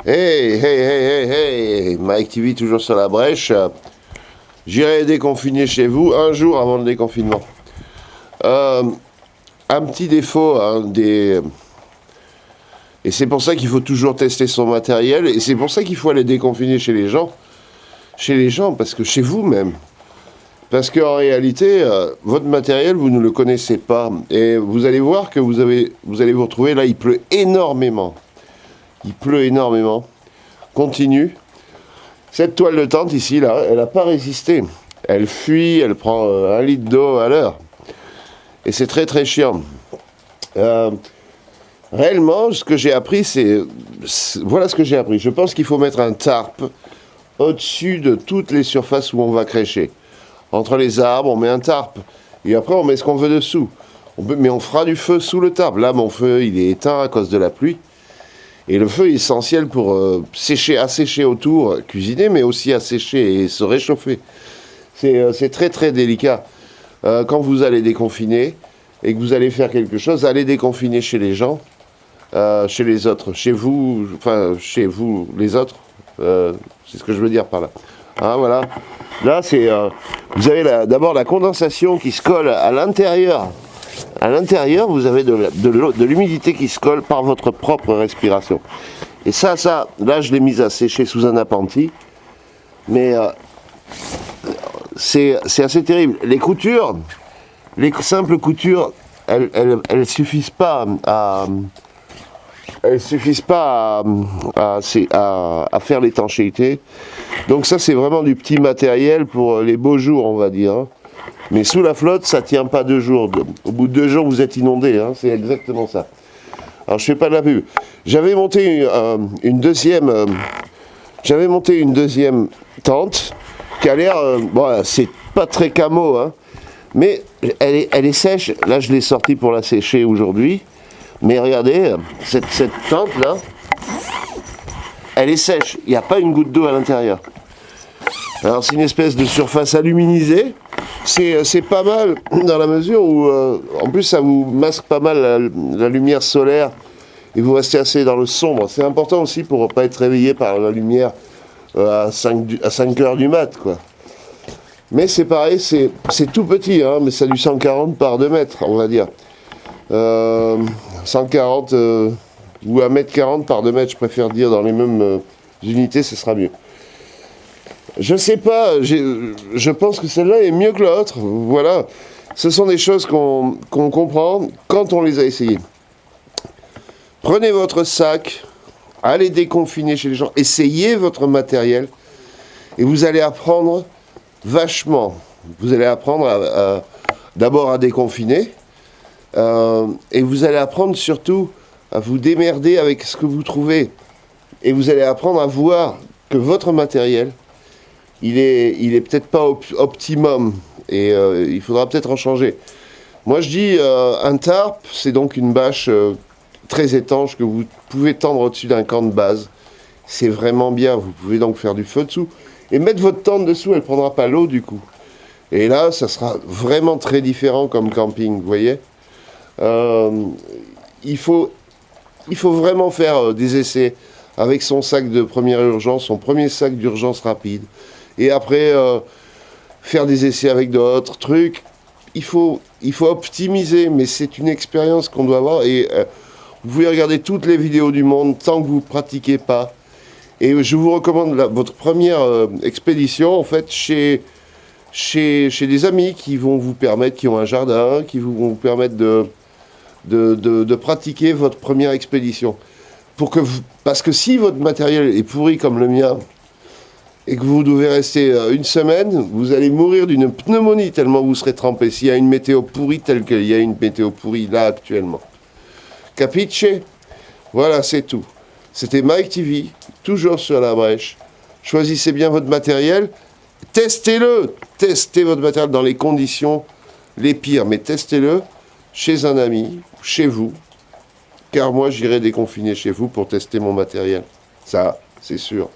Hey, hey, hey, hey, hey, Mike TV toujours sur la brèche. J'irai déconfiner chez vous un jour avant le déconfinement. Un petit défaut, hein, et c'est pour ça qu'il faut toujours tester son matériel, et c'est pour ça qu'il faut aller déconfiner chez les gens. Chez les gens, parce que chez vous même. Parce qu'en réalité, votre matériel, vous ne le connaissez pas. Et vous allez voir que vous allez vous retrouver, là, il pleut énormément. Il pleut énormément. Continue. Cette toile de tente ici, là, elle n'a pas résisté. Elle fuit, elle prend 1 litre d'eau à l'heure. Et c'est très très chiant. Réellement, ce que j'ai appris, voilà ce que j'ai appris. Je pense qu'il faut mettre un tarp au-dessus de toutes les surfaces où on va crécher. Entre les arbres, on met un tarp. Et après, on met ce qu'on veut dessous. Mais on fera du feu sous le tarp. Là, mon feu, il est éteint à cause de la pluie. Et le feu est essentiel pour assécher autour, cuisiner, mais aussi assécher et se réchauffer. C'est très très délicat. Quand vous allez déconfiner et que vous allez faire quelque chose, allez déconfiner chez les gens, chez les autres, chez vous les autres. C'est ce que je veux dire par là. Hein, voilà. Là, vous avez d'abord la condensation qui se colle à l'intérieur. À l'intérieur, vous avez de l'humidité qui se colle par votre propre respiration. Et ça, là, je l'ai mise à sécher sous un appentis. Mais c'est assez terrible. Les coutures, les simples coutures, elles suffisent pas à faire l'étanchéité. Donc ça, c'est vraiment du petit matériel pour les beaux jours, on va dire. Mais sous la flotte, ça tient pas 2 jours. Au bout de 2 jours, vous êtes inondé. Hein, c'est exactement ça. Alors, je fais pas de la pub. J'avais monté une deuxième tente qui a l'air... bon, c'est pas très camo, hein, mais elle est sèche. Là, je l'ai sortie pour la sécher aujourd'hui. Mais regardez, cette tente-là, elle est sèche. Il n'y a pas une goutte d'eau à l'intérieur. Alors, c'est une espèce de surface aluminisée. C'est pas mal dans la mesure où, en plus, ça vous masque pas mal la lumière solaire et vous restez assez dans le sombre. C'est important aussi pour ne pas être réveillé par la lumière à 5 heures du mat, quoi. Mais c'est pareil, c'est tout petit, hein, mais ça a du 140 par 2 mètres, on va dire. 140 ou 1m40 par 2 mètres, je préfère dire, dans les mêmes unités, ce sera mieux. Je sais pas, je pense que celle-là est mieux que l'autre, voilà. Ce sont des choses qu'on comprend quand on les a essayées. Prenez votre sac, allez déconfiner chez les gens, essayez votre matériel, et vous allez apprendre vachement. Vous allez apprendre d'abord à déconfiner, et vous allez apprendre surtout à vous démerder avec ce que vous trouvez. Et vous allez apprendre à voir que votre matériel, il est peut-être pas optimum, et il faudra peut-être en changer. Moi je dis, un tarp, c'est donc une bâche très étanche que vous pouvez tendre au-dessus d'un camp de base. C'est vraiment bien, vous pouvez donc faire du feu dessous, et mettre votre tente dessous, elle ne prendra pas l'eau du coup. Et là, ça sera vraiment très différent comme camping, vous voyez. Il faut vraiment faire des essais avec son sac de première urgence, son premier sac d'urgence rapide. Et après, faire des essais avec d'autres trucs. Il faut optimiser, mais c'est une expérience qu'on doit avoir. Et vous pouvez regarder toutes les vidéos du monde tant que vous ne pratiquez pas. Et je vous recommande votre première expédition, en fait, chez des amis qui vont vous permettre, qui ont un jardin, qui vont vous permettre de pratiquer votre première expédition. Parce que si votre matériel est pourri comme le mien, et que vous devez rester 1 semaine, vous allez mourir d'une pneumonie tellement vous serez trempé. S'il y a une météo pourrie telle qu'il y a une météo pourrie là actuellement. Capiche? Voilà, c'est tout. C'était Mike TV, toujours sur la brèche. Choisissez bien votre matériel. Testez-le. Testez votre matériel dans les conditions les pires. Mais testez-le chez un ami, chez vous. Car moi, j'irai déconfiner chez vous pour tester mon matériel. Ça, c'est sûr.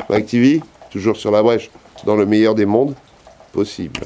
Mike TV, toujours sur la brèche, dans le meilleur des mondes possible.